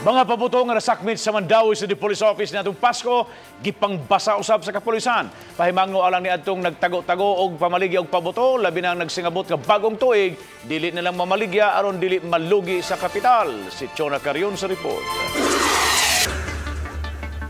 Mga pabuto nga nasakmit sa Mandawi sa Police Office natong Pasko, gipangbasa usab sa kapolisan. Pahimangno alang ni adtong nagtago-tago og pamaligya og pabuto, labi nang nagsingabot nga bagong tuig, dili na lang mamaligya aron dili malugi sa kapital. Si Chona Carion sa report.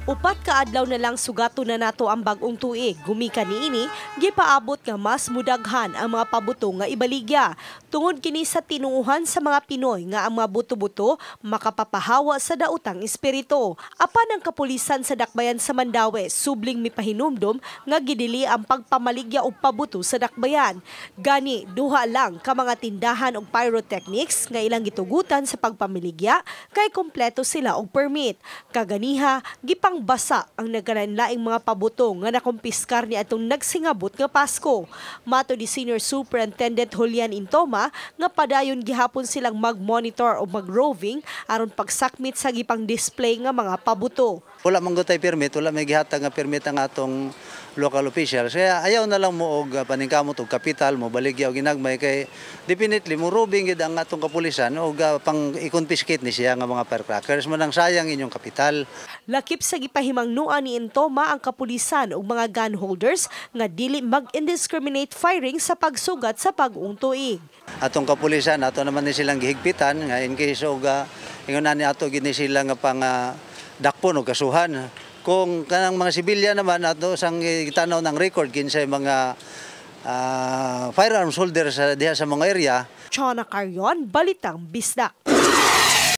Upat ka adlaw na lang sugato na nato ang bagong tuig. Gumikan niini, gipaabot nga mas mudaghan ang mga pabuto nga ibaligya. Tungod kini sa tinuuhan sa mga Pinoy nga ang mga buto-buto makapapahawa sa daotang espiritu. Apan ang kapolisan sa Dakbayan sa Mandawi subling mipahinumdom nga gidili ang pagpamaligya og pabuto sa Dakbayan. Gani duha lang ka mga tindahan og pyrotechnics nga ilang gitugutan sa pagpamiligya kay kompleto sila og permit. Kaganiha Gipangbasa ang naglain-laing mga pabuto nga nakumpiskar ni atong nagsingabot nga Pasko. Mato di Senior Superintendent Julian Intoma nga padayon gihapon silang mag-monitor o mag-roving aron pagsakmit sa gipang-display nga mga pabuto. Wala man gutay permit, wala may gihatag nga permit ang atong local officials. Kaya ayaw na lang mo og paningkamot og kapital mo baligya og ginagmay kay definitely mo roving gid ang atong kapulisan og pang i-confiscate ni siya nga mga firecrackers man ang sayang inyong kapital. Lakip sa gipahimangnuan ni Intoma ang kapulisan ug mga gun holders nga dili mag-indiscriminate firing sa pagsugat sa pag-ung tuig. Atong kapulisan ato naman ni silang gihigpitan nga in case og ingon ani ato gid ni sila nga pang dakpon o kasuhan. Kung kanang mga sibilya naman ato sang gitanaw ng record kinsay mga firearms holders diha sa mga area. Chona Carion, Balitang Bisdak.